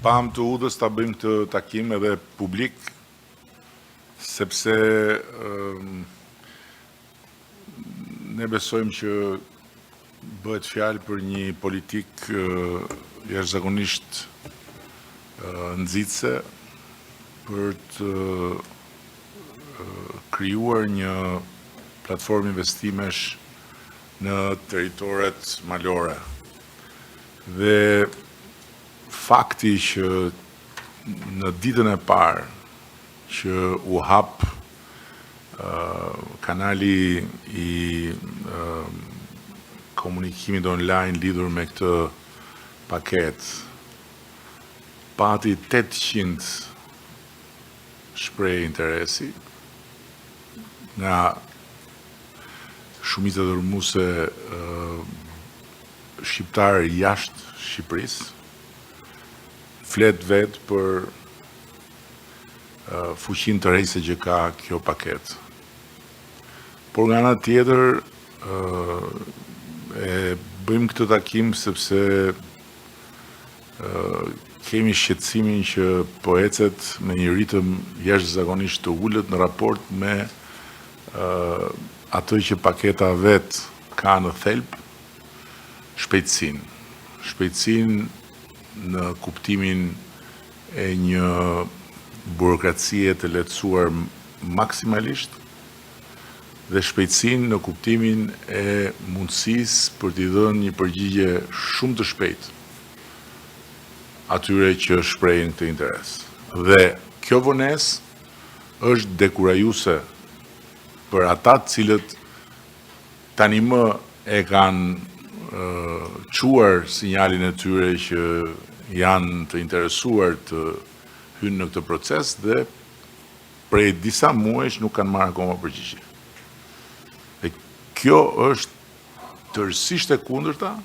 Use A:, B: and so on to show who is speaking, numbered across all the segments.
A: pam të udhës ta bëjmë këtë takim edhe publik, sepse ne besojmë që bëhet fjalë për një politik jashtëzakonisht nxitse për të krijuar një platformë investimesh në territoret malore. Dhe fakti që në ditën e parë që u hap kanali i komunikimit online lidhur me këtë paket, pati 800 shprehje interesi nga shumica dërmuese shqiptarë jashtë Shqipërisë, flet vetë për fuqinë të rejse që ka kjo paket. Por nga ana tjetër, e bëjmë këtë takim sepse kemi shqetësimin që po ecet me një ritëm jashtëzakonisht të ulët në raport me atë që paketa vet ka në thelb, shpejtësinë. Shpejtësinë në kuptimin e një burokracie të lehtësuar maksimalisht dhe shpejtësinë në kuptimin e mundësisë për t'i dhënë një përgjigje shumë të shpejtë atyre që shprehin këtë interes. Dhe kjo vonesë është dekurajuese për ata të cilët tani më e kanë quar sinjalin e tyre që janë të interesuar të hynë në këtë proces dhe prej disa muajsh nuk kanë marrë akoma përgjigje. Dhe kjo është tërësisht e kundërta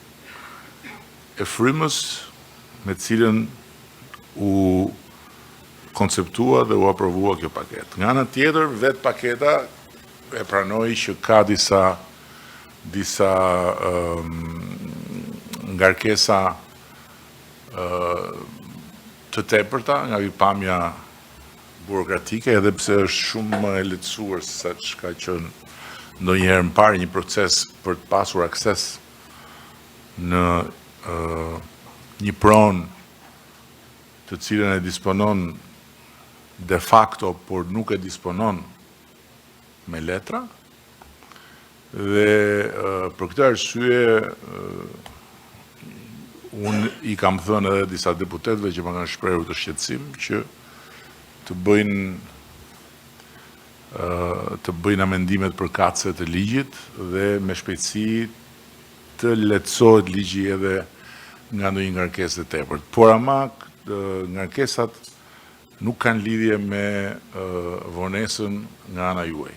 A: e frymës me cilën u konceptua dhe u aprovua kjo paket. Nga ana tjetër, vetë paketa e pranoi që ka disa ngarkesa të tepërta nga pikpamja burokratike, edhe pse është shumë më e lehtësuar se sa çka qenë ndonjëherë më parë një proces për të pasur akses në një pronë të cilën e disponon de facto, por nuk e disponon me letra. Dhe për këtë arsye unë i kam thënë edhe disa deputetëve që më kanë shprehur të shqetësim që të bëjnë amendimet përkatëse të ligjit dhe me shpejtësi të lehtësohet ligji edhe nga ndonjë ngarkesë të tepërt. Por ama ngarkesat nuk kanë lidhje me vonesën nga ana juaj.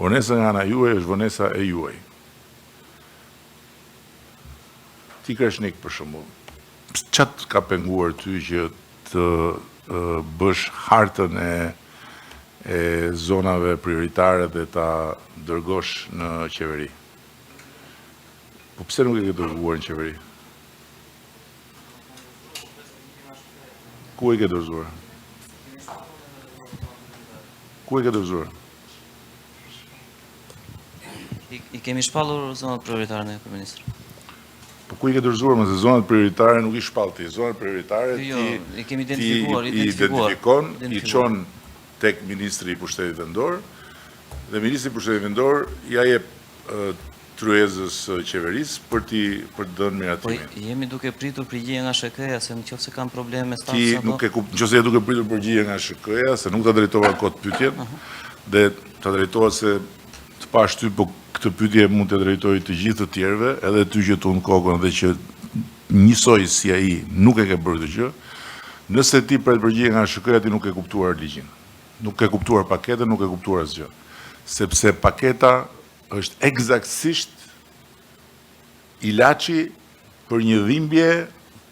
A: Vonesa nga ana juaj është vonesa e juaj. Ti Kreshnik për shembull, çat ka penguar ty që të bësh hartën e zonave prioritare dhe ta dërgosh në qeveri? Po pse nuk e ke dërguar në qeveri? Ku e ke dorëzuar? Ku e ke dorëzuar?
B: I kemi shpallur zonat prioritare në Kryeministër.
A: Po ku i ke dorëzuar, më se zonat prioritare nuk i shpall ti. Zonat prioritare
B: i kemi
A: ti i identifikon, i çon tek Ministri i Pushtetit Vendor dhe Ministri i Pushtetit Vendor ja jep tryezës qeverisë për të dhënë miratimin.
B: Po jemi duke pritur përgjigje nga SHK-ja se nëse kanë probleme me
A: Ti nuk e kupton, nëse je duke pritur përgjigje nga SHK-ja se nuk ta drejtova kot pyetjen dhe ta drejtova se të pash ty, po këtë pyetje mund të drejtoj të gjithë të tjerëve, edhe ty që tu në kokën dhe që njësoj si ai nuk e ke bërë këtë gjë. Nëse ti pret përgjigje nga SHK-ja, ti nuk e kuptuar ligjin. Nuk e kuptuar paketën, nuk e kuptuar asgjë. Sepse paketa është eksaktësisht ilaçi për një dhimbje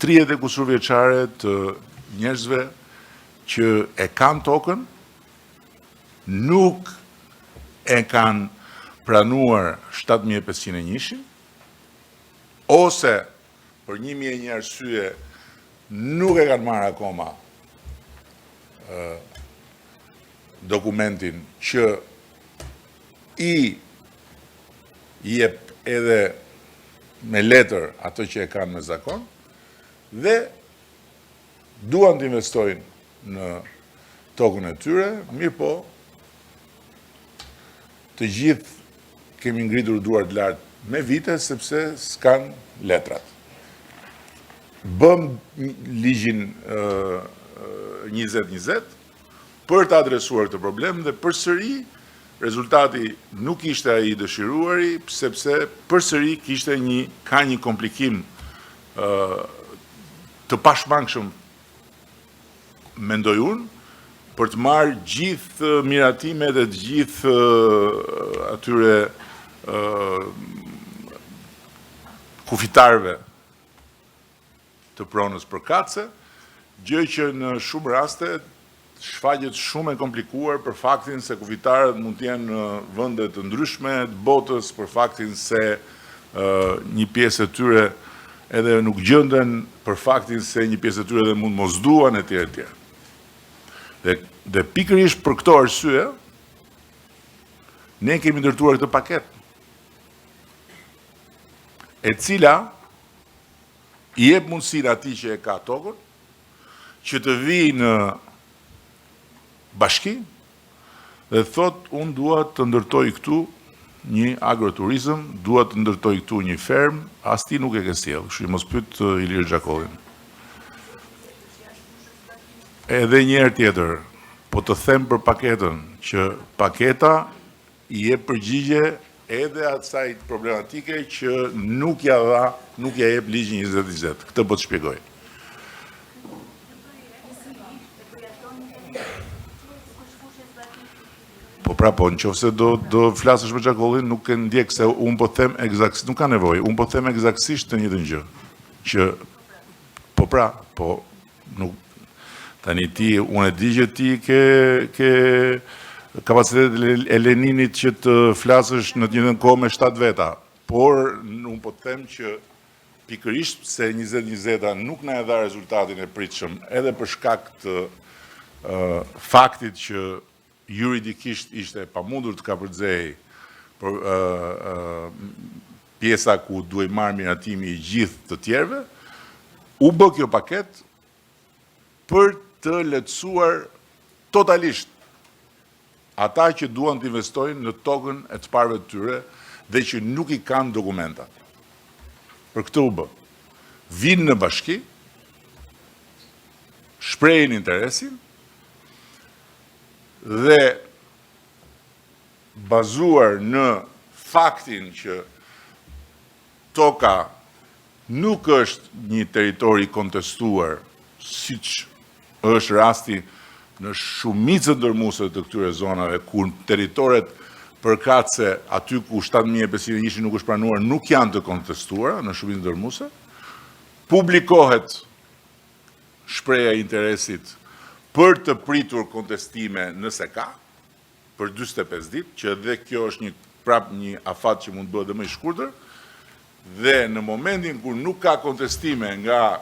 A: 30 e kusur vjeçare të njerëzve që e kanë tokën, nuk e kanë pranuar 7501, ose për 1001 arsye nuk e kanë marrë akoma dokumentin që i jep edhe me letër ato që e kanë me zakon dhe duan të investojnë në tokën e tyre, mirë po të gjithë kemi ngritur duart lartë me vite sepse s'kan letrat. Bëm ligjin 2020 për të adresuar këtë problem dhe përsëri rezultati nuk ishte ai dëshiruari, sepse përsëri ka një komplikim të pashmangshëm, mendoj unë, për të marrë gjithë miratimet e të gjithë atyre kufitarëve të pronës përkatëse, gjë që në shumë raste shfaqet shumë e komplikuar për faktin se kufitarët mund të jenë në vende të ndryshme të botës, për faktin se një pjesë e tyre edhe nuk gjenden, për faktin se një pjesë e tyre edhe mund mos duan etj etj. Dhe pikërisht për këto arsye, ne kemi ndërtuar këtë paketë, e cila i jep mundësinë atij që e ka tokën, që të vijë në bashki dhe thot, unë dua të ndërtoj këtu një agroturizëm, dua të ndërtoj këtu një ferm, as ti nuk e ke sjell, kështu mos pyet Ilir Xhakollin. Edhe një herë tjetër, po të them për paketën, që paketa i jep përgjigje edhe asaj problematike që nuk ja jep ligji 2020. Këtë po të shpjegoj. Po, nëse do flasësh me Xhakollin, nuk e ndjek se unë po them eksaktësisht, nuk ka nevojë, unë po them eksaktësisht të njëjtën gjë. Që nuk tani ti, unë e di që ti ke kapacitet e Leninit që të flasësh në të njëjtën kohë me 7 veta, por unë po them që pikërisht se 2020 nuk na e dha rezultatin e pritshëm, edhe për shkak të faktit që juridikisht ishte pamundur të kapërcejë pjesa ku duhej marrë miratimi i gjithë të tjerëve, u bë kjo paketë për të lehtësuar totalisht ata që duan të investojnë në tokën e të parëve të tyre dhe që nuk i kanë dokumentat. Për këtë u bë. Vinë në bashki, shprehin interesin dhe bazuar në faktin që toka nuk është një territori kontestuar, siç është rasti në shumicën dërmuese të këtyre zonave, ku territoret përkatëse aty ku 7.500 ishin nuk është pranuar, nuk janë të kontestuara në shumicën dërmuese, publikohet shpreha e interesit për të pritur kontestime nëse ka, për 45 ditë, që dhe kjo është një afat që mund bëhet dhe më i shkurtër, dhe në momentin kur nuk ka kontestime nga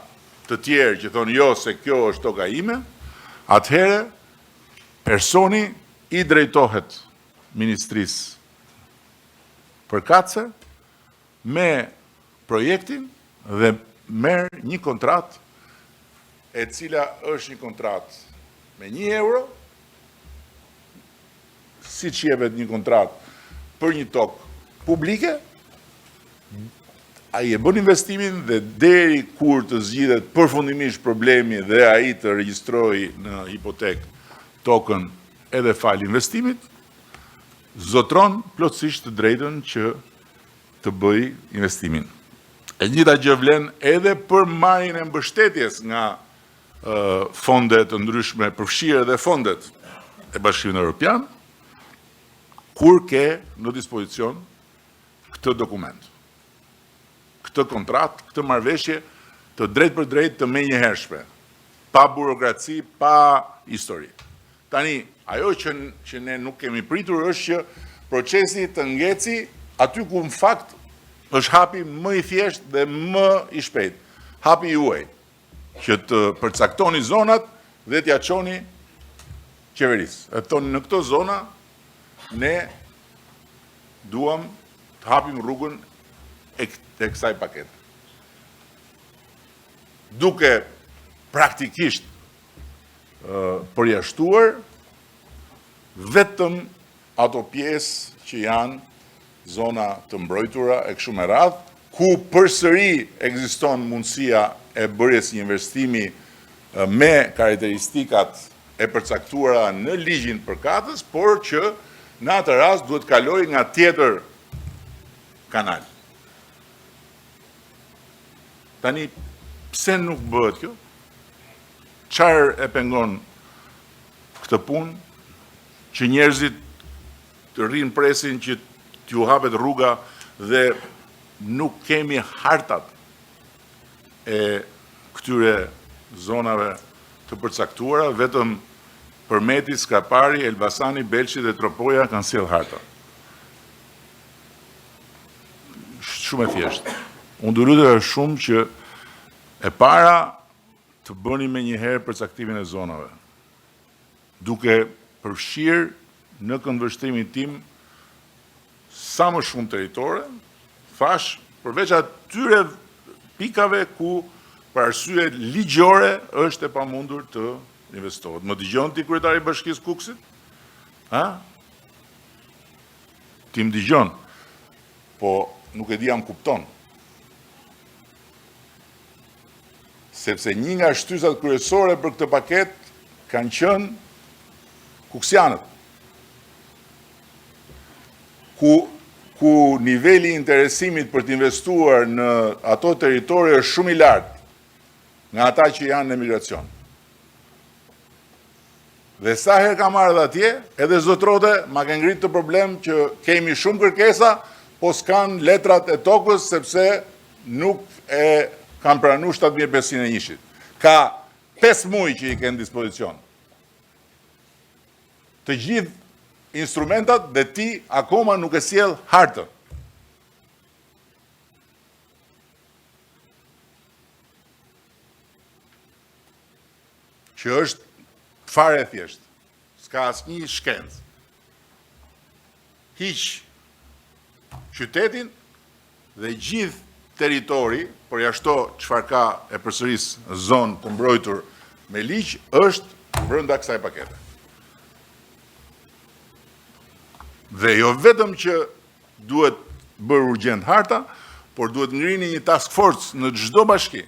A: të tjerë që thonë jo se kjo është toka ime, atëhere personi i drejtohet ministrisë përkatëse me projektin dhe merr një kontratë e cila është një kontratë me €1, si që jepet një kontratë për një tokë publike, ai e bën investimin dhe deri kur të zgjidhet përfundimisht problemi dhe ai të regjistrojë në hipotek tokën edhe fal investimit, zotron plotësisht të drejtën që të bëj investimin. E njëjta gjë vlen edhe për marrjen e mbështetjes nga fonde të ndryshme, përfshirë edhe fondet e Bashkimit Evropian, kur ke në dispozicion këtë dokument, këtë kontratë, këtë marrëveshje të drejt për drejt të menjëhershme, pa burokraci, pa histori. Tani, ajo që ne nuk kemi pritur është që procesi të ngeci aty ku në fakt është hapi më i thjesht dhe më i shpejt. Hapi juaj. që të përcaktoni zonat dhe t'ja çoni qeverisë. E thoni në këto zona ne duam të hapim rrugën e kësaj pakete. Duke praktikisht përjashtuar vetëm ato pjesë që janë zona të mbrojtura e kështu me radhë, ku përsëri ekziston mundësia e bërjes një investimi me karakteristikat e përcaktuara në ligjin përkatës, por që në atë rast duhet kaloj nga tjetër kanal. Tani, pse nuk bëhet kjo? Çfarë e pengon këtë punë që njerëzit të rrinë presin që t'ju hapet rruga dhe nuk kemi hartat e këtyre zonave të përcaktuara, vetëm Përmeti, Skapari, Elbasani, Belçi dhe Tropoja kanë sjell harta. Shumë e thjeshtë. Unë do lutem shumë që e para të bëni me njëherë përcaktimin e zonave, duke përfshirë në këndvështrimin tim sa më shumë territore, thash, përveç atyre pikave ku për arsye ligjore është e pamundur të investohet. Më dëgjon ti kryetari i Bashkisë Kuksit? Ha? Ti më dëgjon, po nuk e di jam kupton. Sepse një nga shtysat kryesore për këtë paket kanë qenë kuksianët, ku niveli i interesimit për të investuar në ato territori është shumë i lartë nga ata që janë në emigracion. Dhe sa herë kam ardhur atje, edhe zotrote ma kanë ngritur të problem që kemi shumë kërkesa, po s'kan letrat e tokës sepse nuk e kanë pranuar 7501. Ka 5 muaj që i kanë dispozicion. Të gjithë instrumentat dhe ti akoma nuk e sjell hartën. Që është fare e thjeshtë. S'ka asnjë shkencë. Hiq qytetin dhe gjithë territori, përjashto çfarë ka e përsëris zonë të mbrojtur me ligj, është brenda kësaj pakete. Dhe jo vetëm që duhet bërë urgjent harta, por duhet ngrini një task force në çdo bashki.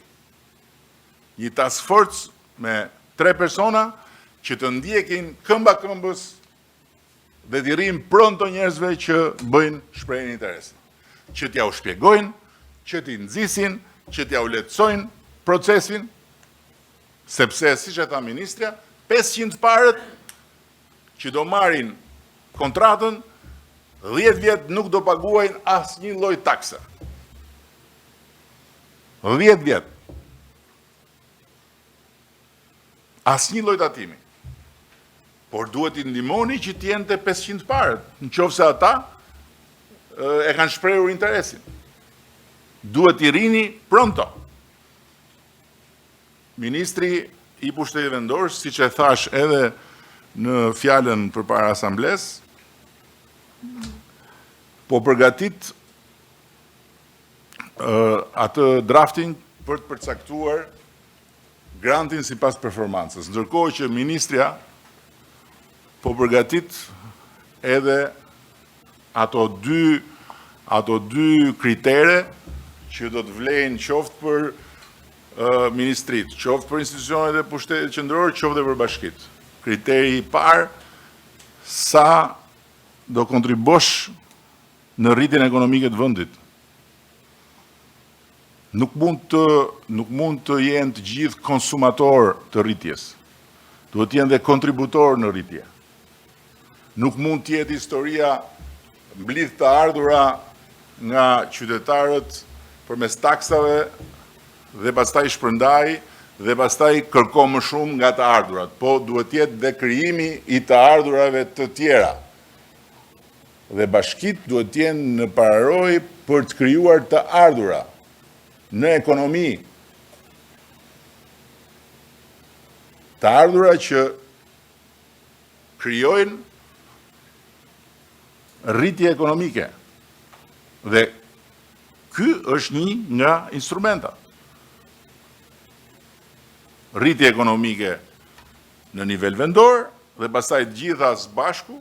A: Një task force me 3 persona që të ndjekin këmba këmbës dhe t'i rrim pronto njerëzve që bëjnë shprehjen e interesit. Që t'ja u shpjegojnë, që t'i nxisin, që t'ja u lehtësojnë procesin, sepse, siç e tha ministrja, 500 parët që do marrin kontratën, 10 vjet nuk do paguajnë asnjë lloj takse. 10 vjet. Asnjë lloj tatimi. Por duhet i ndihmoni që të jenë të 500 parët, nëse ata e kanë shprehur interesin. Duhet i rini pronto. Ministri i Pushtetit Vendor, siç e thash edhe në fjalën përpara asamblesë, po përgatit atë drafting për të përcaktuar grantin sipas performancës, ndërkohë që ministrja po përgatit edhe ato dy kritere që do të vlejnë qoftë për ministrit, qoftë për institucionet e pushtetit qendror, qoftë për bashkit. Kriteri i parë, sa do kontribosh në rritjen ekonomike të vendit. Nuk mund të jenë të gjithë konsumator të rritjes. Duhet të jenë dhe kontributor në rritje. Nuk mund të jetë historia mblidh të ardhura nga qytetarët përmes taksave dhe pastaj shpërndaj dhe pastaj kërko më shumë nga të ardhurat, po duhet të jetë dhe krijimi i të ardhurave të tjera. Dhe bashkit duhet të jenë në pararojë për të krijuar të ardhura në ekonomi. të ardhura që krijojnë rritje ekonomike. Dhe ky është një nga instrumenta. Rritje ekonomike në nivel vendor dhe pastaj të gjitha së bashku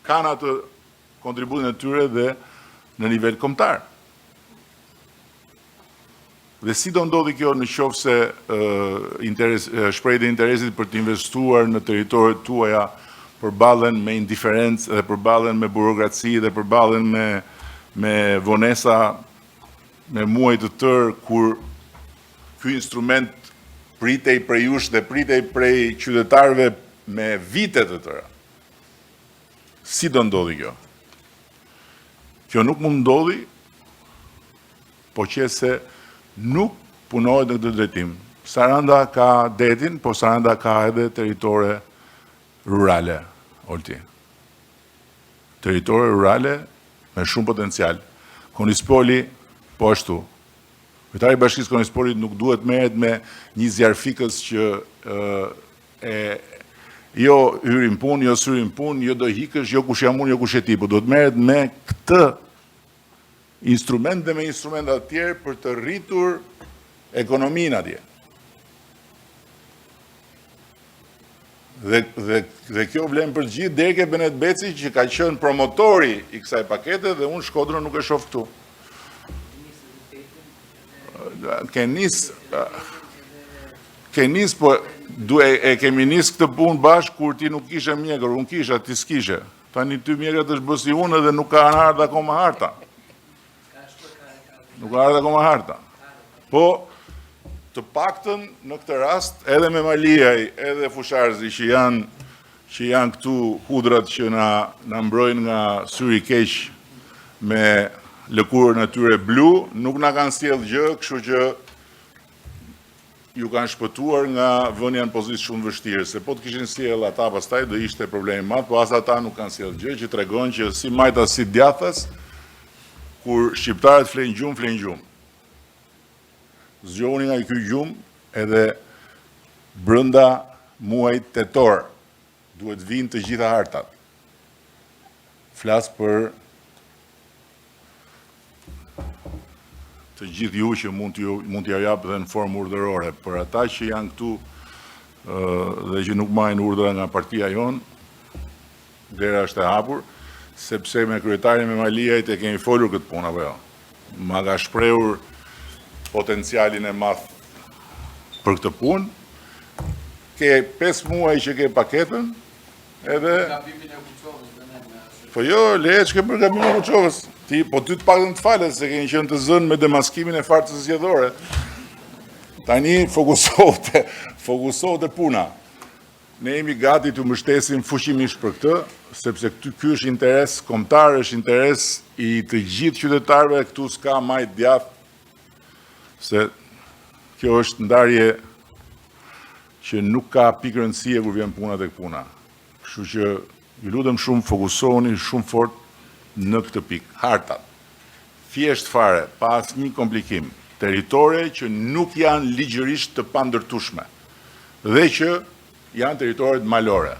A: kanë atë kontributin e tyre dhe në nivel kombëtar. Dhe si do ndodhi kjo në qoftë se shprehjet e interesit për të investuar në territoret tuaja përballen me indiferencë dhe përballen me burokraci dhe përballen me vonesa me muaj të tërë kur ky instrument pritej prej jush dhe pritej prej qytetarëve me vite të tëra. Si do ndodhi kjo? Kjo nuk mund ndodhi, po qëse nuk punohet në këtë drejtim. Saranda ka detin, po Saranda ka edhe territore rurale, Olti. Territore rurale me shumë potencial. Konispoli, po ashtu. Kryetari i Bashkisë Konispolit nuk duhet merret me një zjarfikës që jo hyrin punë, jo syrin punë, jo do hikësh, jo kush jam unë, jo kush je ti, po duhet merret me këtë instrument dhe me instrumenta të tjerë për të rritur ekonominë atje. Dhe kjo vlen për gjithë deri ke Benet Beci që ka qenë promotori i kësaj pakete dhe unë Shkodrën nuk e shoh këtu. Kenis, po kemi nis këtë punë bashkë kur ti nuk kishe mjekër, unë kisha, ti s'kishe. Tani ty mjekët është bësi unë dhe nuk ka ardhur akoma harta. Nuk ka ardhur akoma harta. Po, të paktën në këtë rast, edhe me Maliaj, edhe Fusharzi që janë këtu hudrat që na mbrojnë nga syri keq me lëkurën e tyre blu, nuk na kanë sjell gjë, kështu që ju kanë shpëtuar nga vënia në pozitë shumë vështirë, se po të kishin sjell ata pastaj do ishte problemi i madh, po as ata nuk kanë sjell gjë, që tregon që si majta si djathtas, kur shqiptarët flenë gjumë. Zgjohuni nga ky gjumë edhe brenda muajit tetor duhet vinë të gjitha hartat. Flas për të gjithë ju që mund t'ja jap dhe në formë urdhërore. Për ata që janë këtu dhe që nuk marrin urdhra nga partia jonë, dera është e hapur, sepse me kryetarin me Maliajt e kemi folur këtë punë apo jo. Ma ka shprehur potencialin e madh për këtë punë. Ke 5 muaj që ke paketën, edhe po jo, leje që ke për gabimin e Kuçovës. Po ty të paktën të falet se keni qenë të zënë me demaskimin e farcës zgjedhore. Tani fokusohet e puna. Ne jemi gati të mbështesim fuqimisht për këtë, sepse ky është interes kombëtar, është interes i të gjithë qytetarëve, këtu s'ka majt djath, se kjo është ndarje që nuk ka pikë rëndësie kur vjen puna tek puna. Kështu që ju lutem shumë, fokusohuni shumë fort në këtë pikë. Hartat, thjesht fare, pa asnjë komplikim, territore që nuk janë ligjërisht të pandërtueshme dhe që janë territoret malore,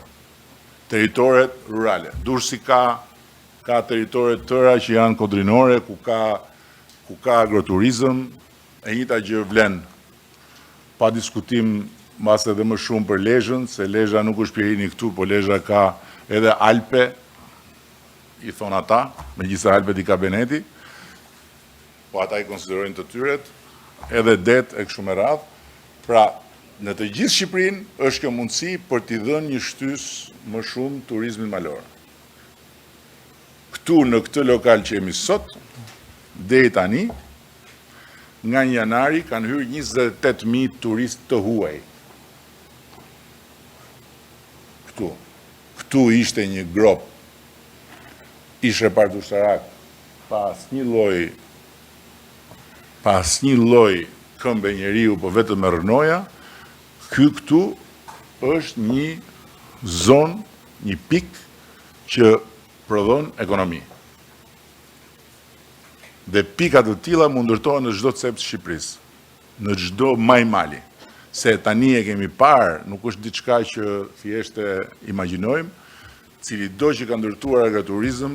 A: territoret rurale. Durrësi ka territore të tëra që janë kodrinore, ku ka agroturizëm, e njëjta gjë vlen. Pa diskutim mbas edhe më shumë për Lezhën, se Lezhë nuk është Pirini këtu, po Lezhë ka edhe Alpe, i thonë ata, me gjitha Alpet i ka Beneti, po ata i konsiderojnë të tyret, edhe det e kështu me radhë. Pra, në të gjithë Shqipërinë është kjo mundësi për t'i dhënë një shtys më shumë turizmin malor. Këtu në këtë lokal që jemi sot, deri tani, nga 1 janari kanë hyrë 28.000 turistë të huaj. Këtu ishte një grop ish repartu ushtarak pa asnjë lloj këmbë njeriu, po vetëm me rënoja. Këtu është një zonë, një pikë që prodhon ekonomi. Dhe pikat të tilla mund ndërtohen në çdo cep të Shqipërisë, në çdo majmali, se tani e kemi parë, nuk është diçka që thjesht e imagjinojmë, cili do që ka ndërtuar agriturizëm,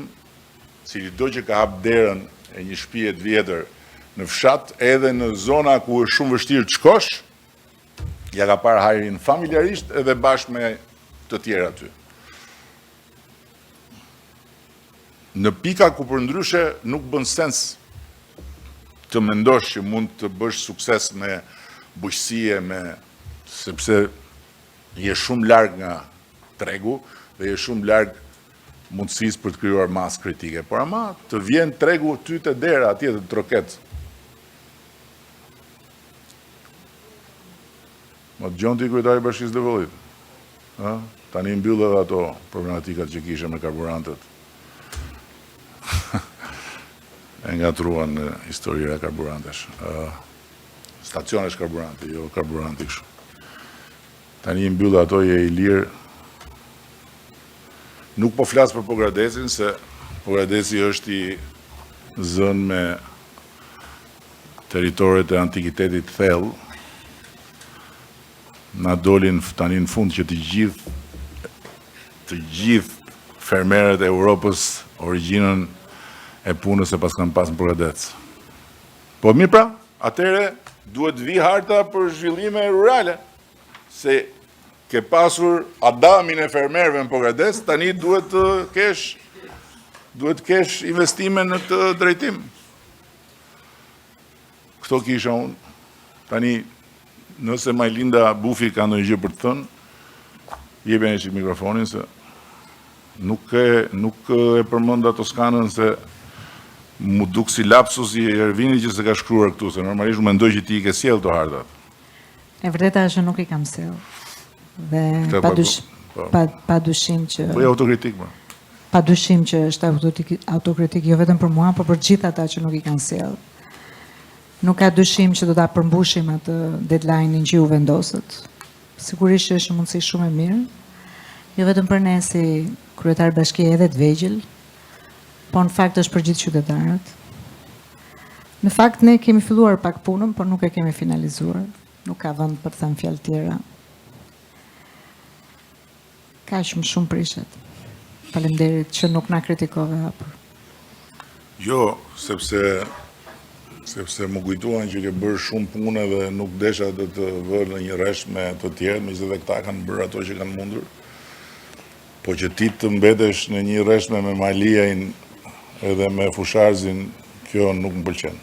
A: cili do që ka hap derën e një shtëpie të vjetër në fshat, edhe në zona ku është shumë vështirë të shkosh, ja ka parë hajrin familjarisht edhe bashkë me të tjerë aty. Në pika ku përndryshe nuk bën sens të mendosh që mund të bësh sukses me bujqësie, sepse je shumë larg nga tregu dhe je shumë larg mundësisë për të krijuar masë kritike. Por ama të vjen tregu ty te dera atje të troket. Më të gjonë ti kryetari i Bashkisë të Vëllit. Tani mbyllë edhe ato problematikat që kishe me karburantet. E ngatruan në historira e karburantesh. Stacionesh karburanti, jo karburanti kështu. Tani mbyllë ato je i lirë. Nuk po flas për Pogradesin, se Pogradesi është i zënë me teritoret e antikitetit thellë. Na dolin tani në fund që të gjithë fermerët e Europës origjinën e punës e pas kanë pas në Pogadec. Po mirë pra, atëre duhet vi harta për zhvillime rurale, se ke pasur adamin e fermerëve në Pogadec, tani duhet të kesh investime në këtë drejtim. Këto kisha unë. Tani, nëse Majlinda Bufi ka ndonjë gjë për të thënë, jepeni çik mikrofonin, se nuk e përmenda Toskanën, se mu duk si lapsus i Ervini që se ka shkruar këtu, se normalisht mendoj që ti i ke sjell të hartat.
C: E vërteta është që nuk i kam sjell. Dhe padyshim që
A: Po e autokritik, më.
C: Padyshim që është autokritik jo vetëm për mua, por për gjithë ata që nuk i kanë sjell. Nuk ka dyshim që do ta përmbushim atë deadline-in që ju vendosët. Sigurisht që është mundësi shumë e mirë, jo vetëm për ne si kryetar bashkie edhe të vegjël, po në fakt është për gjithë qytetarët. Në fakt ne kemi filluar pak punën, por nuk e kemi finalizuar. Nuk ka vend për të thënë fjalë tjera. Ka shumë prishet. Faleminderit që nuk na kritikove hapur.
A: Jo, sepse më kujtuan që ke bërë shumë punë dhe nuk desha të vërë në një rresh me të tjerë, me dhe këta kanë bërë ato që kanë mundur. Po që ti të mbetesh në një rresh me Maliajin edhe me Fusharzin, kjo nuk më pëlqen.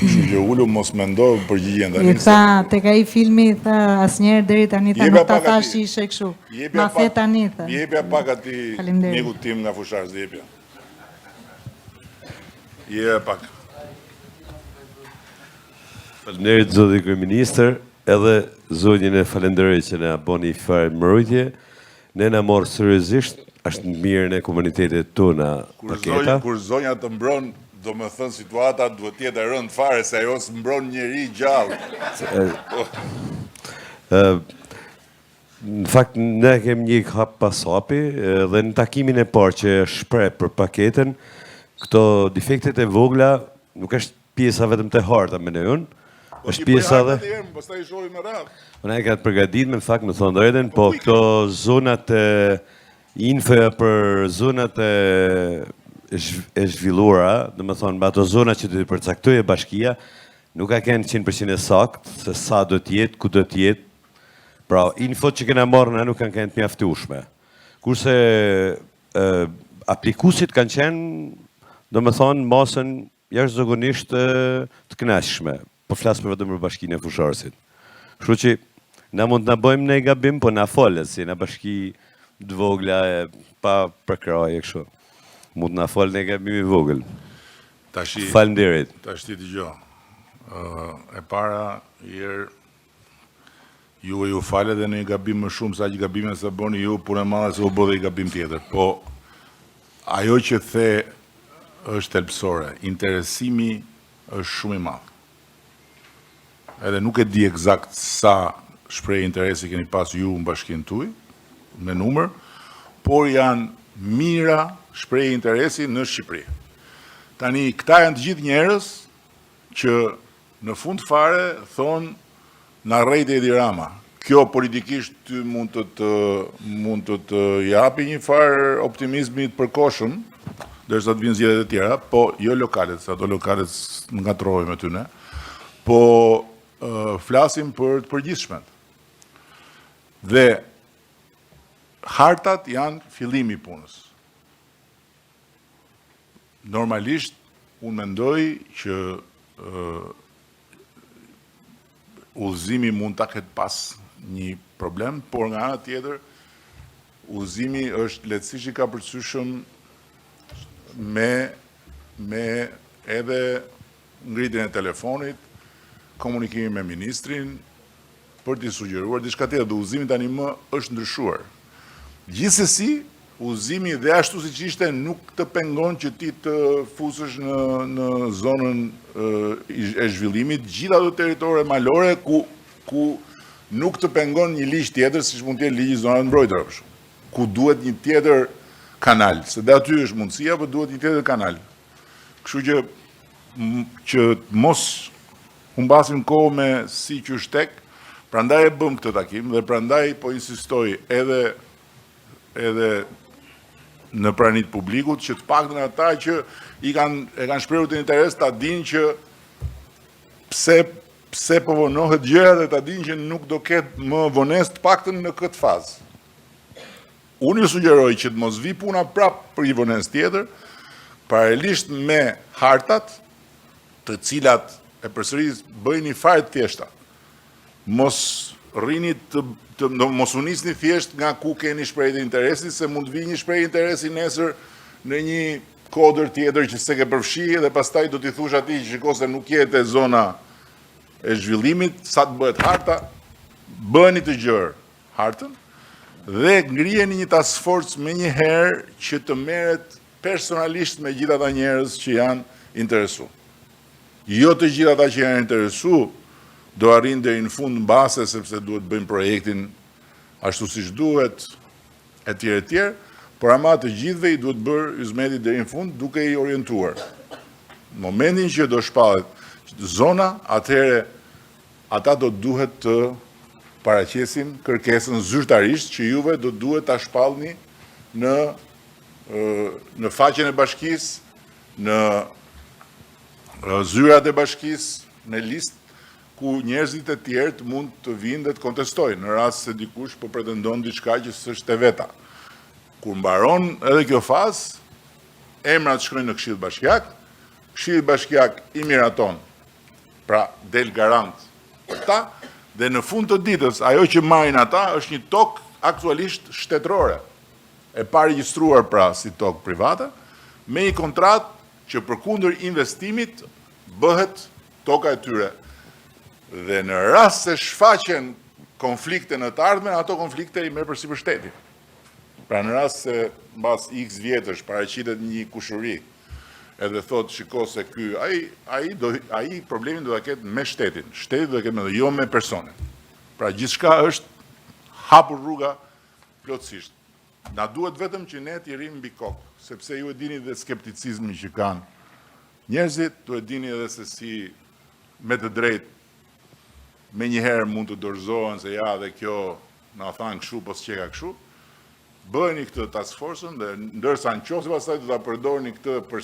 A: Kështu që ullu mos mendo përgjigjen tani.
C: Tha tek ai filmi, tha asnjëherë deri tani ta nuk ta thash ishe kështu. Ma the tani tha.
A: Jepja pak atij miku tim nga Fusharzi, jepja. Pak.
D: Faleminderit zoti kryeministër, edhe zonjën e falenderoj që na boni fare mbrojtje. Ne na morë seriozisht, është në mirën e komunitetit tona paketa.
A: Kur zonja të mbron, do më thënë situata duhet tjetë e rënd fare, se ajo së mbron njeri gjallë.
D: Në fakt, ne kem një hap pas hapi, dhe në takimin e parë që shpreh për paketën, këto defektet e vogla nuk është pjesa vetëm të harta me ne unë, është pjesa dhe... Unë e ka të përgadit me në fakt, më thonë drejten, po këto zonat info për zonat e zhvilluara, dhe më thonë, ato zonat që të përcaktoj e bashkia, nuk ka kënë 100% e sakt, se sa do t'jetë, ku do t'jetë. Pra, infot që kena marrë në nuk kanë kënë të mjaftueshme. Kurse aplikusit kanë qenë, dhe më thonë, masën jashtëzakonisht të kënaqshme. Po flasë për vetëm për bashkinë e Fusharësit. Kështu që, na mund të na bëjmë në gabim, po na folet, si na bashki të vogla pa përkraje kështu. Mund të na folet në gabim i vogël. Faleminderit.
A: Tash ti dëgjoj. E para, ju falet dhe në një gabim më shumë sa që gabime se bëni ju, punë e madhe se u bë dhe i gabim tjetër. Po, ajo që the është thelbësore, interesimi është shumë i madh. Edhe nuk e di eksakt sa shpreh interesi keni pas ju në bashkinë tuaj, me numër, por janë mira shpreh interesi në Shqipëri. Tani, këta janë të gjithë njerëz që në fund fare thonë na rrejt Edi Rama. Kjo politikisht ty mund të të japi një farë optimizmi të përkohshëm, derisa të vinë zgjedhjet e tjera, po jo lokalet, se ato lokalet ngatrohemi aty ne. Po flasim për të përgjithshmen. Dhe hartat janë fillimi i punës. Normalisht unë mendoj që udhëzimi mund ta ketë pas një problem, por nga ana tjetër udhëzimi është lehtësisht i kapërcyeshëm me edhe ngritjen e telefonit, komunikimin me ministrin për t'i sugjeruar diçka tjetër. Udhëzimi tani më është ndryshuar. Gjithsesi, udhëzimi dhe ashtu siç ishte nuk të pengon që ti të fusësh në zonën e zhvillimit gjitha ato territore malore ku nuk të pengon një ligj tjetër, siç mund të jetë ligji i zonave të mbrojtura për shkak. Ku duhet një tjetër kanal, se dhe aty është mundësia, por duhet një tjetër kanal. Kështu që mos humbasim kohë me si qyshtek, prandaj e bëm këtë takim dhe prandaj po insistoj edhe në pranit publikut që të paktën ata që e kanë shprehur të interes ta dinë që pse po vonohet gjëra dhe ta dinë që nuk do ketë më vonesë të paktën në këtë fazë. Unë ju sugjeroj që të mos vi puna prapë për një vonesë tjetër, paralelisht me hartat, të cilat e përsëris bëjnë një fare të thjeshta. Mos rrini mos u nisni thjesht nga ku keni shprehje interesi, se mund të vijë një shprehje interesi nesër në një kodër tjetër që s'e ke përfshi dhe pastaj do t'i thush atij që shiko se nuk jetë e zona e zhvillimit, sa të bëhet harta, bëni të gjerë hartën dhe ngrijeni një task force me një herë që të merret personalisht me gjithë ata njerëz që janë interesuar. Jo të gjithë ata që janë interesuar do arrin deri në fund mbase sepse duhet bëjmë projektin ashtu siç duhet etj, por ama të gjithëve i duhet bërë hizmeti deri në fund duke i orientuar. Në momentin që do shpallet zona, atëherë ata do duhet të paraqesin kërkesën zyrtarisht që juve do duhet ta shpallni në faqen e bashkisë, në zyrat e bashkisë, në listë ku njerëzit e tjerë të mund të vinë dhe të kontestojnë, në rast se dikush po pretendon diçka që s'është e veta. Kur mbaron edhe kjo fazë, emrat shkojnë në Këshillin Bashkiak, Këshilli Bashkiak i miraton, pra del garant për ta, dhe në fund të ditës, ajo që marrin ata është një tokë aktualisht shtetërore, e paregjistruar pra si tokë private, me një kontratë që përkundër investimit bëhet toka e tyre. Dhe në rast se shfaqen konflikte në të ardhmen, ato konflikte i merr përsipër shteti. Pra në rast se mbas X vjetësh paraqitet një kushuri, edhe thot shiko se ky ai problemin do ta ketë me shtetin. Shteti do ta ketë me jo me personin. Pra gjithçka është hapur rruga plotësisht. Na duhet vetëm që ne të rrim mbi kokë, sepse ju e dini dhe skepticizmin që kanë njerëzit, ju e dini edhe se si me të drejtë me njëherë mund të dorëzohen se ja dhe kjo na thanë kështu, po s'qeka kështu, bëheni këtë task force-ën dhe ndërsa në qoftë se pastaj do ta përdorni këtë për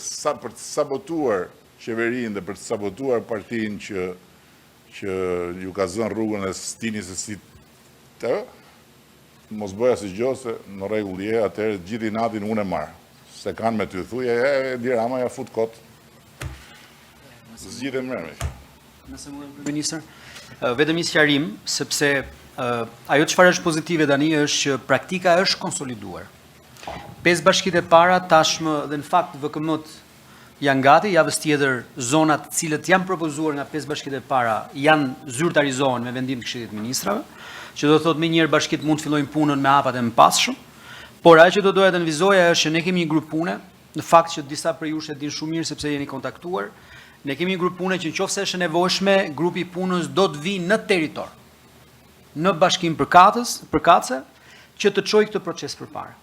A: të sabotuar qeverinë dhe për të sabotuar partinë që ju ka zënë rrugën e stini se si të, mos bëja si gjë se në rregull je, atëherë gjithë natin unë e marr. Se kanë me ty thuje, Edi Rama ja fut kot. Zgjidhem mërë.
E: Nëse më ministër, vetëm një sqarim, sepse ajo çfarë është pozitive tani është që praktika është konsoliduar. 5 bashkitë e para tashmë dhe në fakt VKM-t janë gati, javës tjetër zonat të cilët janë propozuar nga 5 bashkitë e para janë zyrtarizohen me vendim të Këshillit të Ministrave, që do thotë më njëherë bashkitë mund të fillojnë punën me hapat e mëpasshëm, por ajo që do doja të nënvizoja është që ne kemi një grup pune, në fakt që disa prej jush e dinë shumë mirë sepse jeni kontaktuar. Ne kemi një grup pune që nëse është e nevojshme, grupi i punës do të vijë në territor, në bashkim përkatëse, që të çojë këtë proces përpara.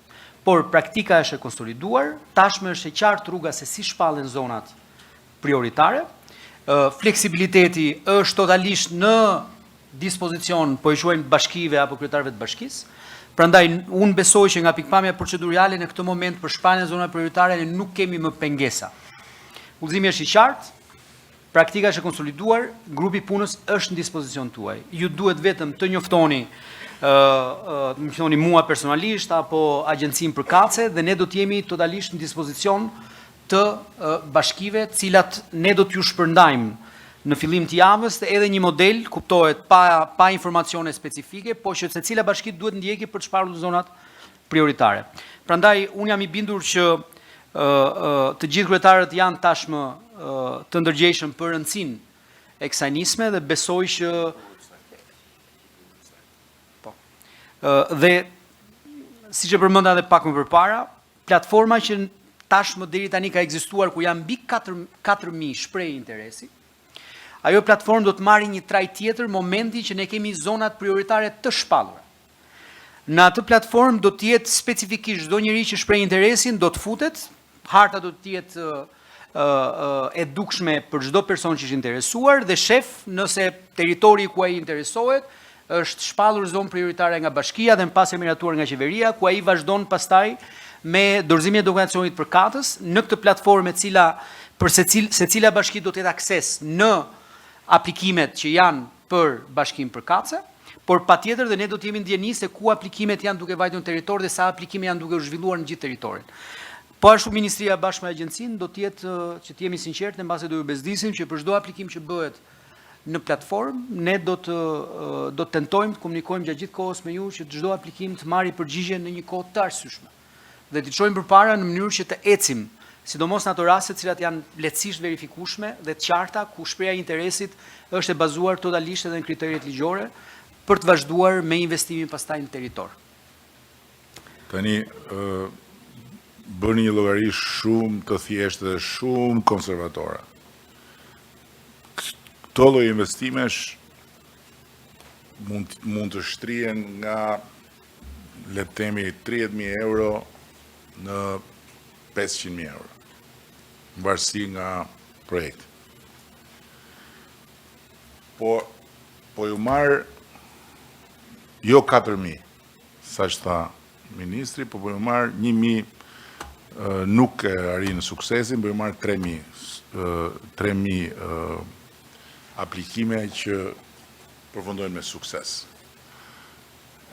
E: Por praktika është e konsoliduar, tashmë është e qartë rruga se si shpallen zonat prioritare fleksibiliteti është totalisht në dispozicion, po i quajmë bashkive apo kryetarëve të bashkisë. Prandaj unë besoj që nga pikpamja procedurale në këtë moment për shpalljen e zonave prioritare ne nuk kemi më pengesa. Udhëzimi është i qartë, praktika është e konsoliduar, grupi punës është në dispozicion tuaj. Ju duhet vetëm të njoftoni më thoni mua personalisht apo agjencinë përkatëse dhe ne do të jemi totalisht në dispozicion të bashkive, cilat ne do t'ju shpërndajmë në fillim të javës dhe edhe një model, kuptohet, pa informacione specifike, po që secila bashki duhet ndjeki për të shparur zonat prioritare. Prandaj unë jam i bindur që të gjithë kryetarët janë tashmë të ndërgjegjshëm për rëndësinë e kësaj nisme dhe besoj që dhe siç e përmenda edhe pak më përpara, platforma që tashmë deri tani ka ekzistuar ku janë mbi 4000 shprehje interesi. Ajo platformë do të marrë një traj tjetër momenti që ne kemi zonat prioritare të shpallura. Në atë platformë do të jetë specifikisht çdo njeri që shpreh interesin do të futet, harta do të jetë e dukshme për çdo person që është interesuar dhe shef nëse territori ku ai interesohet është shpallur zonë prioritare nga bashkia dhe në pas e miratuar nga qeveria, ku ai vazhdon pastaj me dorëzimin e dokumentacionit përkatës në këtë platformë e cila për secila bashki do të ketë akses në aplikimet që janë për bashkinë përkatëse, por patjetër dhe ne do të jemi ndjeni se ku aplikimet janë duke vajtur në territor dhe sa aplikime janë duke u zhvilluar në gjithë territorin. Po ashtu Ministria bashkë me agjencinë do të jetë që të jemi sinqertë në base do ju bezdisim që për çdo aplikim që bëhet në platformë ne do të tentojmë të komunikojmë gjatë gjithë kohës me ju që çdo aplikim të marrë përgjigje në një kohë të arsyeshme. Dhe të çojmë përpara në mënyrë që të ecim, sidomos në ato raste të cilat janë lehtësisht verifikueshme dhe të qarta ku shpreha e interesit është e bazuar totalisht edhe në kriteret ligjore për të vazhduar me investimin pastaj në territor.
A: Tani bëni një llogari shumë të thjeshtë dhe shumë konservatore. Këto lloj investimesh mund të shtrihen nga le të themi 30.000 euro në 500.000 euro, në varësi nga projekt. Po ju marë jo 4.000, sa që tha ministri, po ju marë 1.000 nuk e arri në suksesin, po ju marë 3.000 aplikime që përfundojnë me sukses.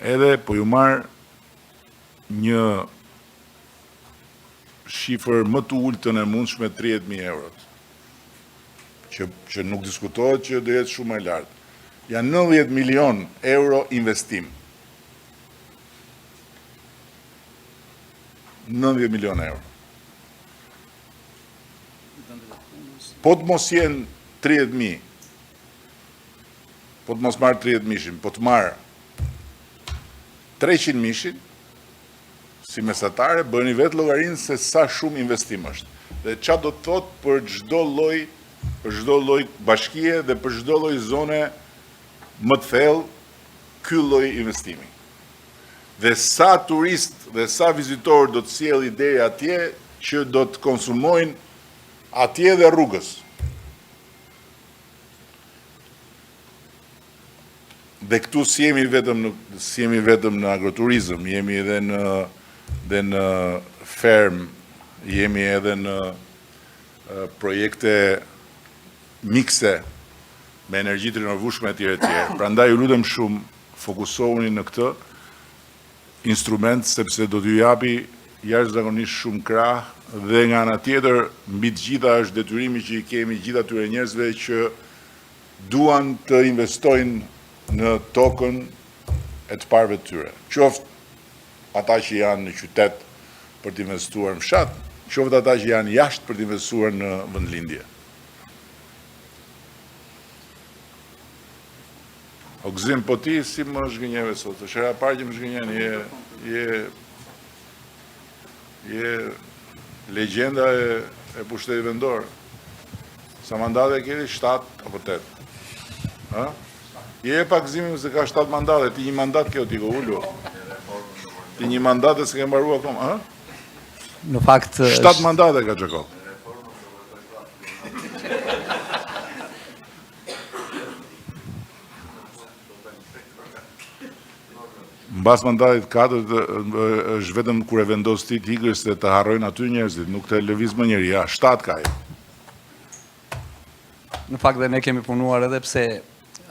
A: Edhe po ju marë një shifër më të ultën e mundshme 30.000 eurot, që nuk diskutohet që do jetë shumë e lartë. Janë 90 milion euro investim. 90 milion euro. Po të mos jenë 30.000, po të mos marë 30 mishin, po të marë 300 mishin, si mesatare, bëni vetë llogarinë se sa shumë investim është. Dhe qa do të thot për çdo lloj bashkie dhe për çdo lloj zone më të thellë ky lloj investimi. Dhe sa turist dhe sa vizitor do të sjellë deri atje që do të konsumojnë atje dhe rrugës. Dhe këtu si jemi vetëm në agroturizëm, jemi edhe në ferm, jemi edhe në projekte mikse me energji të rinovueshme etj. Prandaj ju lutem shumë fokusohuni në këtë instrument sepse do t'ju japi jashtëzakonisht shumë krah dhe nga ana tjetër mbi të gjitha është detyrimi që i kemi gjithë atyre njerëzve që duan të investojnë në tokën e të parëve të tyre. Qoftë ata që janë në qytet për të investuar në fshat, qoftë ata që janë jashtë për të investuar në vendlindje. O gëzim, po ti si më zhgënjeve sot? Është hera e parë që më zhgënjen, je legjenda e pushtetit vendor. Sa mandate keni? 7 apo 8? Ha? Je pa gëzimin se ka 7 mandate, ti një mandat kjo ti ko ullu. Ti një mandate se ke mbaru akoma, ha?
E: Në fakt
A: 7 mandate ka Gjeko. Mbas mandatit 4 është vetëm kur e vendos ti t'ikësh se të harrojnë aty njerëzit, nuk të lëviz më njëri, ja, 7 ka ai.
F: Në fakt dhe ne kemi punuar edhe pse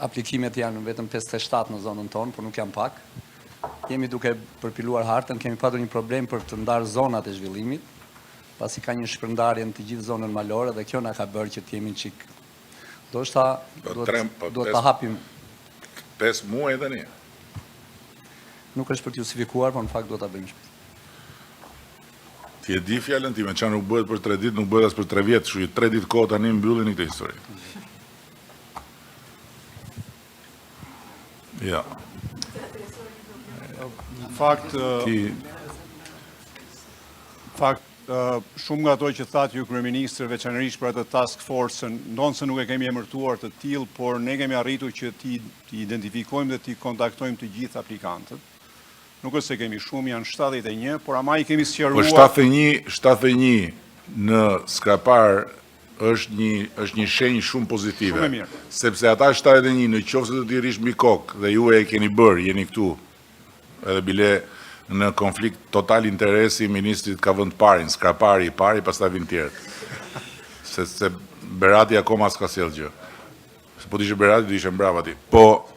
F: aplikimet janë vetëm 57 në zonën tonë, por nuk janë pak. Jemi duke përpiluar hartën, kemi patur një problem për të ndarë zonat e zhvillimit, pasi ka një shpërndarje në të gjithë zonën malore dhe kjo na ka bërë që të jemi çik. Do duhet ta hapim.
A: 5 muaj tani.
F: Nuk është për të justifikuar, por në fakt do ta bëjmë shpejt.
A: Ti e di fjalën time, çka nuk bëhet për 3 ditë, nuk bëhet as për 3 vjet, kështu që 3 ditë kohë tani mbyllin këtë histori. Ja.
G: Fakt, shumë nga ato që thatë ju kryeministër, veçanërisht për atë task force-ën, ndonë se nuk e kemi emërtuar të tillë, por ne kemi arritur që ti identifikojmë dhe ti kontaktojmë të gjithë aplikantët. Nuk është se kemi shumë, janë 71, por ama i kemi sqaruar.
A: Po 71 në Skrapar është një shenjë shumë pozitive.
G: Shumë e mirë.
A: Sepse ata 71 në qoftë se do t'i rish mbi kokë dhe ju e keni bërë, jeni këtu. Edhe bile në konflikt total interesi, ministrit ka vënd parin, Skrapari i pari, pastaj vin tjerët. Se Berati akoma s'ka sjell gjë. Se po t'ishe Berati, do ishe mbrapa ti. Po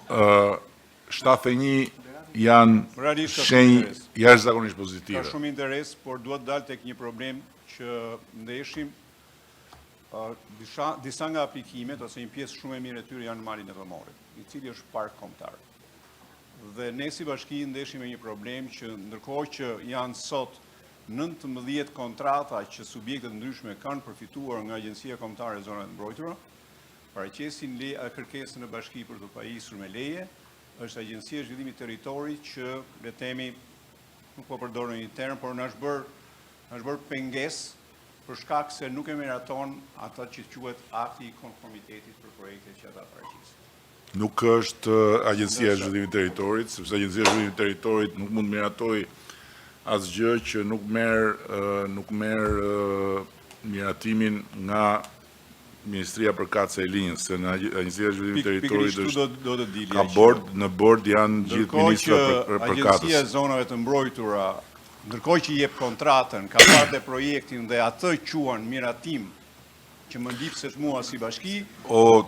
A: 71 janë shenjë jashtëzakonisht pozitive.
G: Ka shumë interes, por duhet dalë tek një problem që ndeshim disa nga aplikimet ose një pjesë shumë e mirë e tyre janë në malin e Tomorit, i cili është park kombëtar. Dhe ne si bashki ndeshim me një problem që ndërkohë që janë sot 19 kontrata që subjektet ndryshme kanë përfituar nga Agjencia Kombëtare e Zonave të Mbrojtura, paraqesin kërkesën në bashki për të pajisur me leje, është Agjencia e Zhvillimit Territorit që le themi nuk po përdor një term, por na është bërë pengesë për shkak se nuk e miraton ata që quhet akti i konformitetit për projektet që ata paraqisin.
A: Nuk është Agjencia e Zhvillimit Territorit, sepse Agjencia e Zhvillimit Territorit nuk mund miratoj asgjë që nuk merr miratimin nga Ministria Përkatëse e Linjës, se në Agjencia e Zhvillimit Territorit ka bord, në bord janë gjithë ministra përkatës.
G: Agjencia e Zonave të Mbrojtura, ndërkohë që jep kontratën, ka parë projektin dhe atë quan miratim që më ndihpset mua si bashki,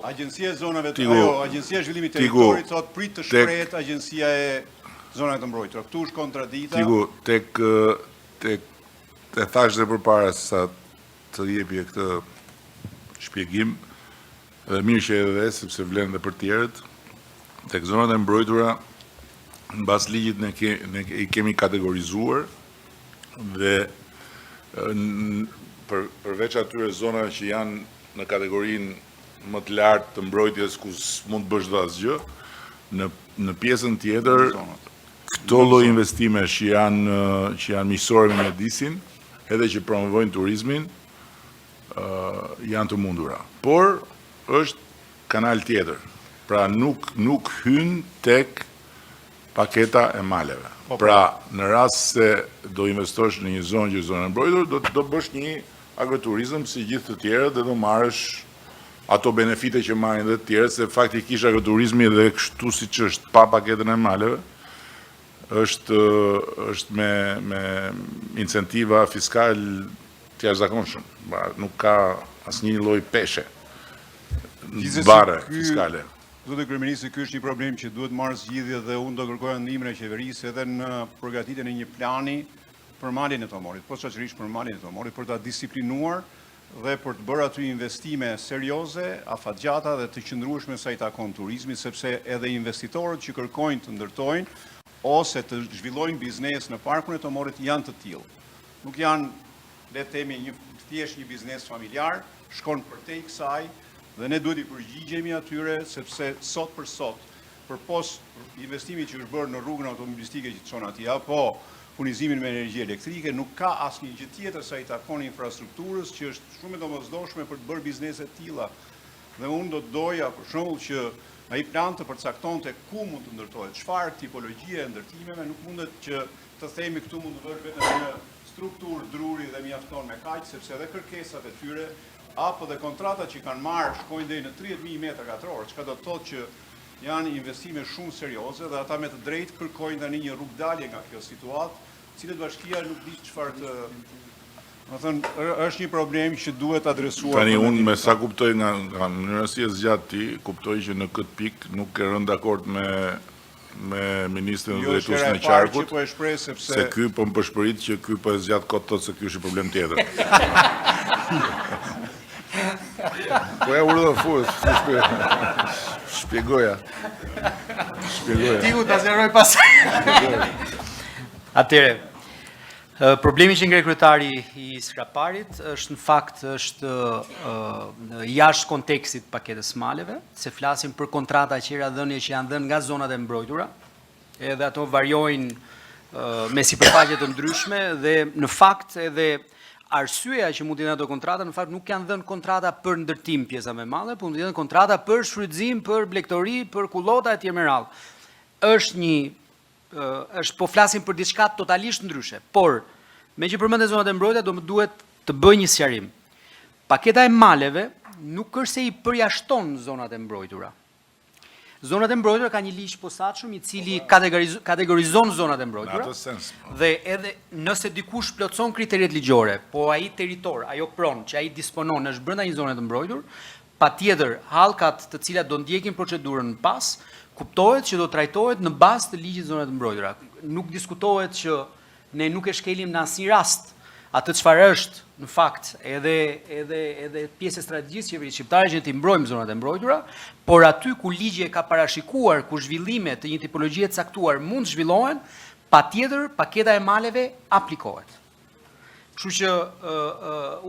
G: Agjencia e Zonave të Agjencia e Zhvillimit Territorit thot prit të shprehet Agjencia e Zonave të Mbrojtura. Ktu është kontradita.
A: Tigu, e thash dhe përpara sa të jepje këtë shpjegim, dhe mirë që edhe sepse vlen dhe për tjerët, tek zonat e mbrojtura, në bas ligjit ne i kemi kategorizuar dhe përveç atyre zonave që janë në kategorinë më të lartë të mbrojtjes ku mund të bësh dhe asgjë, në pjesën tjetër, këto lloj investime që janë miqësore me mjedisin, edhe që promovojnë turizmin, janë të mundura. Por është kanal tjetër. Pra nuk hyn tek paketa e maleve. Pra në rast se do investosh në një zonë që është zonë e mbrojtur, do bësh një agroturizëm si gjithë të tjerët dhe do marrësh ato benefite që marrin dhe të tjerët, se faktikisht agroturizmi dhe kështu siç është pa paketën e maleve, është me incentiva fiskal të jashtëzakonshëm. Nuk ka asnjë lloj peshe bare fiskale.
G: Zotë kryeministri, ky është një problem që duhet marrë zgjidhje dhe unë do kërkoja ndihmën e qeverisë edhe në përgatitjen e një plani për malin e Tomorit, posaçërisht për malin e Tomorit, për ta disiplinuar dhe për të bërë aty investime serioze, afatgjata dhe të qëndrueshme sa i takon turizmit, sepse edhe investitorët që kërkojnë të ndërtojnë ose të zhvillojnë biznes në parkun e Tomorit janë të tillë. Nuk janë, le të themi, thjesht një biznes familjar, shkon përtej kësaj dhe ne duhet i përgjigjemi atyre, sepse sot për sot, përpos investimit që është bërë në rrugën automobilistike që të çon atje, apo furnizimin me energji elektrike, nuk ka asnjë gjë tjetër sa i takon infrastrukturës që është shumë e domosdoshme për të bërë biznese të tilla. Dhe unë do të doja, për shembull, që ai plan të përcaktonte ku mund të ndërtohet, çfarë tipologjie e ndërtimeve, nuk mundet që të themi këtu mund të bësh vetëm një strukturë druri dhe mjafton me kaq, sepse edhe kërkesat e tyre apo dhe kontratat që kanë marrë shkojnë deri në 30.000 metra katror, çka do të thotë që janë investime shumë serioze dhe ata me të drejtë kërkojnë tani një rrugdalje nga kjo situatë, cilët bashkia nuk di çfarë të. Do thënë, është një problem që duhet adresuar.
A: Tani unë me sa kuptoj nga mënyra si e zgjat ti, kuptoj që në këtë pikë nuk e rënë dakord me ministrin dhe drejtuesin e qarkut,
G: po e shpreh sepse
A: se ky po më përshpërit që ky po e zgjat kot tot se ky është problem tjetër. Po ja urdhë fus, shpjegoja.
E: Tiku ta zgjeroj pas. Atëre, problemi që ngre kryetari i Skraparit është në fakt jashtë kontekstit paketës maleve, se flasim për kontrata qera dhënie që janë dhënë nga zonat e mbrojtura, edhe ato varjojnë me sipërfaqe të ndryshme dhe në fakt edhe arsyeja që mund të jenë ato kontrata në fakt nuk janë dhënë kontrata për ndërtim pjesa më e madhe, por mund të jenë kontrata për shfrytëzim, për blegtori, për kullota etj. Me radhë. Po flasim për diçka totalisht ndryshe, por me që përmendet zonat e mbrojtura duhet të bëj një sqarim. Paketa e maleve nuk është se i përjashton zonat e mbrojtura. Zonat e mbrojtura ka një ligj posaçëm i cili kategorizon zonat e mbrojtura.
A: Në atë sens.
E: Dhe edhe nëse dikush plotson kriteret ligjore, po ai territor, ajo pronë që ai disponon është brenda një zone të mbrojtur, patjetër hallkat të cilat do ndjekin procedurën pas, kuptohet që do trajtohet në bazë të ligjit zonë të mbrojtura. Nuk diskutohet që ne nuk e shkelim në asnjë rast atë çfarë është në fakt edhe pjesë strategjisë qeverisë shqiptare që ti mbrojmë zonat e mbrojtura, por aty ku ligji e ka parashikuar ku zhvillime të një tipologjie të caktuar mund zhvillohen, patjetër paketa e maleve aplikohet. Kështu që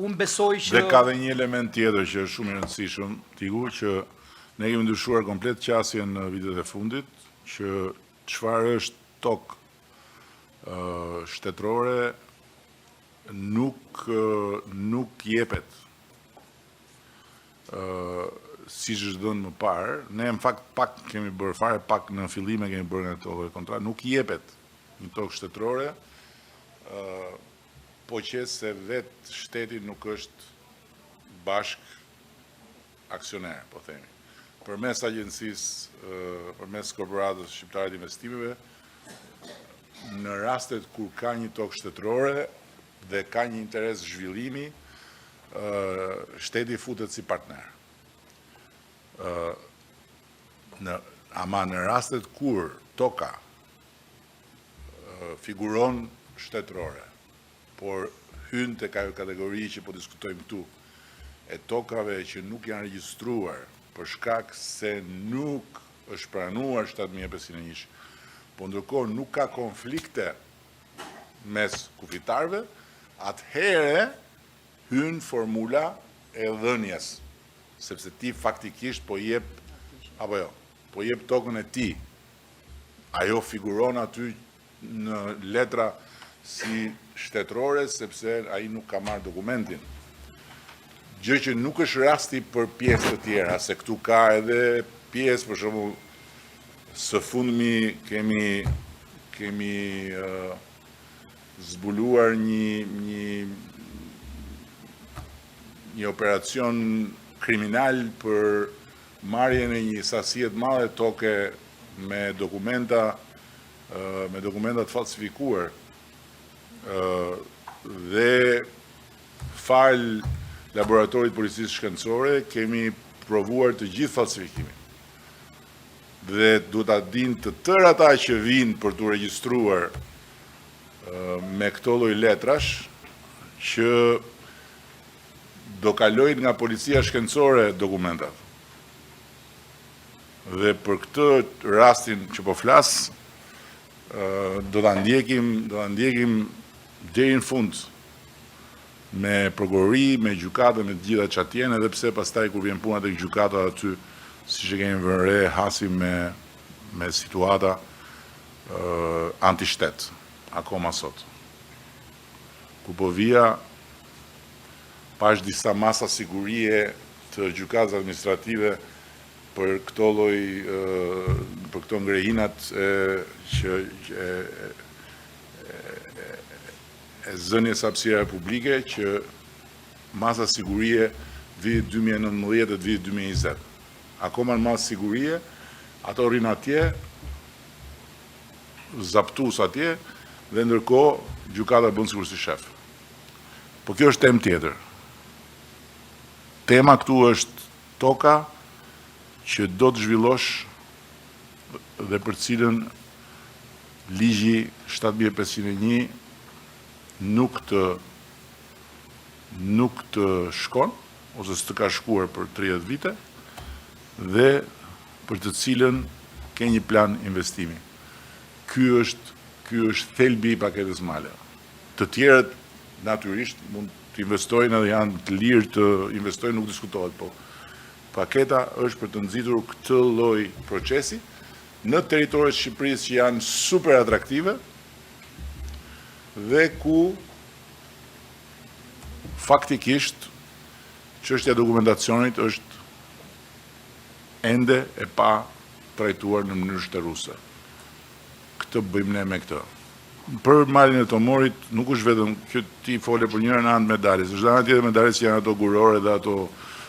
E: unë besoj që
A: Dhe ka dhe një element tjetër që është shumë i rëndësishëm, Tiku, që ne kemi ndryshuar komplet qasjen në vitet e fundit, që çfarë është tokë shtetërore nuk jepet siç është dhënë më parë. Ne në fakt pak kemi bërë fare, pak në fillime kemi bërë nga tokë kontra, nuk jepet një tokë shtetërore, po që se vetë shteti nuk është bashk aksioner, po themi. Përmes agjencisë, përmes korporatës shqiptare të investimeve, në rastet kur ka një tokë shtetërore dhe ka një interes zhvillimi, shteti futet si partner. Ama në rastet kur toka figuron shtetërore, por hynë të kategori që po diskutojmë këtu, e tokave që nuk janë regjistruar për shkak se nuk është pranuar 7501, po ndërkohë nuk ka konflikte mes kufitarëve, atëhere hynë formula e dhënjes, sepse ti faktikisht po jep tokën e ti. Ajo figuron aty në letra si shtetërore, sepse ai nuk ka marrë dokumentin. Gjë që nuk është rasti për pjesë të tjera, se këtu ka edhe pjesë, për shembull, së fundmi kemi zbuluar një operacion kriminal për marrjen e një sasie të madhe toke me dokumenta të falsifikuar dhe fal laboratorit policisë shkencore kemi provuar të gjithë falsifikimin. Dhe duhet ta dinë të tërë ata që vinë për të regjistruar me këto lloj letrash që do kalojnë nga policia shkencore dokumentat. Dhe për këtë rastin që po flas, do ta ndjekim deri në fund me prokurori, me gjykatë, me të gjitha çka tjenë, edhe pse pastaj kur vjen puna tek gjykata aty, siç e kemi vënë re, hasim me situata antishtet, akoma sot. Kur po vija, pash disa masa sigurie të gjykatës administrative për këto lloj, për këto ngrehinat që e zënies hapësirave publike, që masa sigurie vitit 2019 dhe vitit 2020. Akoma në masë sigurie, Ato rinë atje, zaptus atje, dhe ndërkohë gjykata bën sikur si shef. Po kjo është temë tjetër. Tema këtu është toka që do të zhvillosh dhe për cilën ligji 7501 nuk të shkon, ose s'të ka shkuar për 30 vite, dhe për të cilën ke një plan investimi. Ky është thelbi i paketës male. Të tjerët natyrisht mund të investojnë edhe janë të lirë të investojnë, nuk diskutohet, po paketa është për të nxitur këtë lloj procesi në territoret e Shqipërisë që janë super atraktive dhe ku faktikisht çështja e dokumentacionit është ende e pa trajtuar në mënyrë shtërruese. Këtë bëjmë ne me këtë. Për malin e Tomorit nuk është vetëm që ti fole për njërën anë medaljes, është anë tjetër medaljes që janë ato gurore dhe ato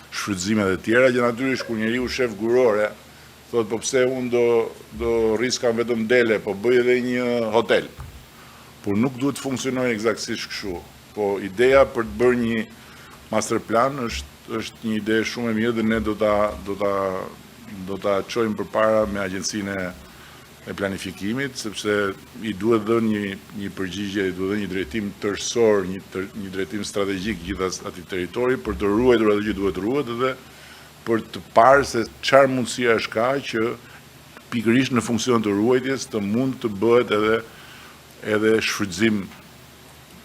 A: shfrytëzime dhe tjera, që natyrisht kur njeriu shef gurore, thotë po pse unë do riskam vetëm dele, po bëj edhe një hotel. Por nuk duhet të funksionojë eksaktësisht kështu. Po ideja për të bërë një master plan është një ide shumë e mirë dhe ne do ta çojmë përpara me agjencinë e planifikimit, sepse i duhet dhënë një përgjigje, i duhet dhënë një drejtim tërësor, një drejtim strategjik gjithas atij territori për të ruajtur atë që duhet ruhet dhe për të parë se çfarë mundësia është ka që pikërisht në funksion të ruajtjes të mund të bëhet edhe shfrytëzim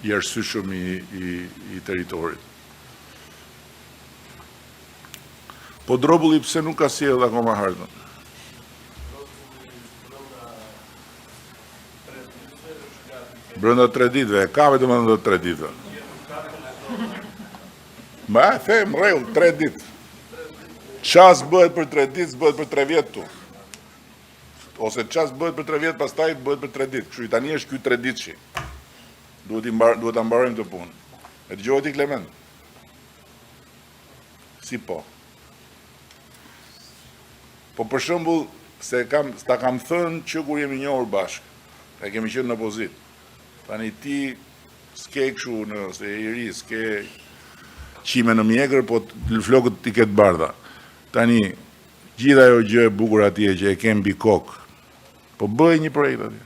A: i arsyeshëm i territorit. Po Drobulli pse nuk ka sjellë akoma hartën? Brenda 3 ditëve, ka vetëm brenda 3 ditëve. Ma, them, rregull, 3 ditë. Ças bëhet për 3 ditë, bëhet për 3 vjet tu. Ose ças bëhet për 3 vjet, pastaj bëhet për 3 ditë. Kështu tani është ky 3 ditëshi. Duhet ta mbarojmë këtë punë. E dëgjoj ti Klement. Si po. Po për shembull, ta kam thënë që kur jemi njohur bashkë, e kemi qenë në opozitë. Tani ti s'ke kështu se i ri, s'ke qime në mjekër, po flokët ti ketë bardha. Tani, gjitha ajo gjë e bukur atje që e kem mbi kokë, po bëj një projekt atje.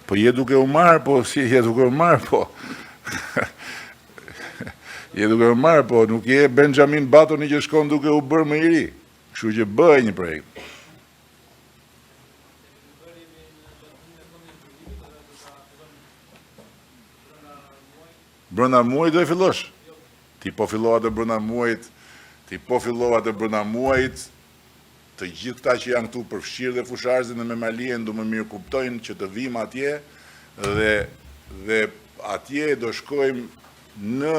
A: Po je duke u marrë, po si je duke u marrë, po. Je duke u marrë, po nuk je Benjamin Buttoni që shkon duke u bërë më i ri. Kështu që bëj një projekt. Brenda muajit do e fillosh. Ti po fillova të brenda muajit, të gjithë këta që janë këtu përfshirë dhe fusharzin dhe me malien do më mirë kuptojnë që të vim atje dhe atje do shkojmë në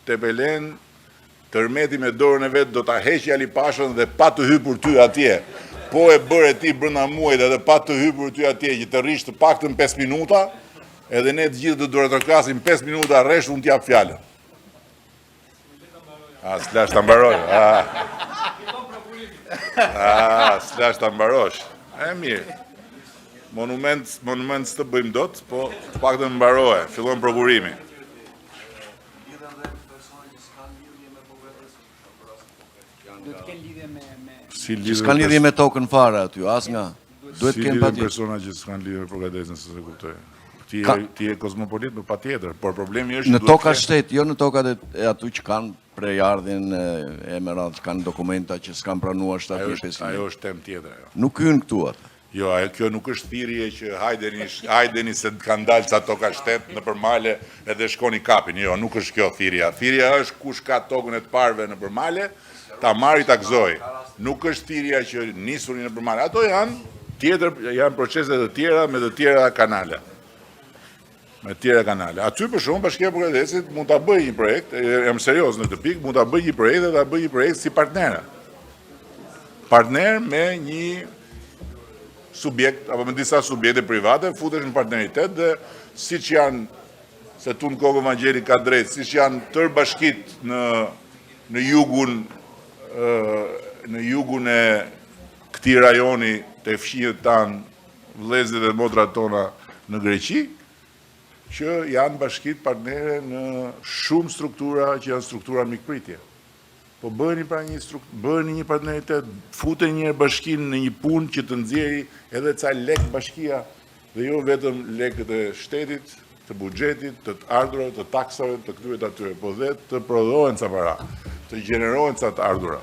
A: Tepelen, Tërmeti me dorën e vetë do ta heqë Alipashën dhe pa të hypur ty atje. Po e bërë ti brenda muajit edhe pa të hypur ty atje që të rish të paktën 5 minuta, edhe ne të gjithë do të krasim 5 minuta rresht unë t'jap fjalën. S'lash ta mbaroj. S'lash ta mbarosh. E mirë. Monument s'të bëjmë dot, po pak të mbaroje. Fillon prokurimi.
H: S'kan lidhje me tokën fare aty, as nga. Duhet
A: Si
H: kem
A: lidhen
H: patjetër.
A: persona që s'kan lidhje me Progadesën, se se kuptoj. Ti je kozmopolit me patjetër, por problemi është
H: Në
A: duhet
H: toka
A: të
H: shtet, jo në tokat e aty që kanë prejardhjen e merat, që kanë dokumenta që s'kan pranuar
A: ajo
H: 75.000.
A: ajo është temë tjetër ajo.
H: Nuk hyn këtu atë.
A: Jo, kjo nuk është thirrje që hajdeni se kanë dalë ca toka shtet në përmale edhe shkoni kapin. Jo, nuk është kjo thirrja. Thirrja është kush ka tokën e të parëve në përmale, ta marri ta gëzoj. Nuk është thirrja që nisuni në përmale. Ato janë procese të tjera me të tjera kanale. Aty për shumë Bashkia e Progadesit mund ta bëjë një projekt, jam serioz në këtë pikë, mund ta bëjë një projekt dhe ta bëjë një projekt si partner. Partner me një subjekt apo me disa subjekte private, futesh në partneritet dhe siç janë se tu në Kokë Vangjeli ka drejt, siç janë tërë bashkit në jugun në jugun e këtij rajoni të fshihet tanë vëllezërit dhe motrat tona në Greqi, që janë bashkitë partnere në shumë struktura që janë struktura mikpritje. Po bëheni pra bëheni një partneritet, futeni një bashkinë në një punë që të nxjerrë edhe ca lek bashkia dhe jo vetëm lekët e shtetit, të buxhetit, të ardhurave, të taksave, të këtyre të atyre, po dhe të prodhohen ca para, të gjenerohen ca të ardhura.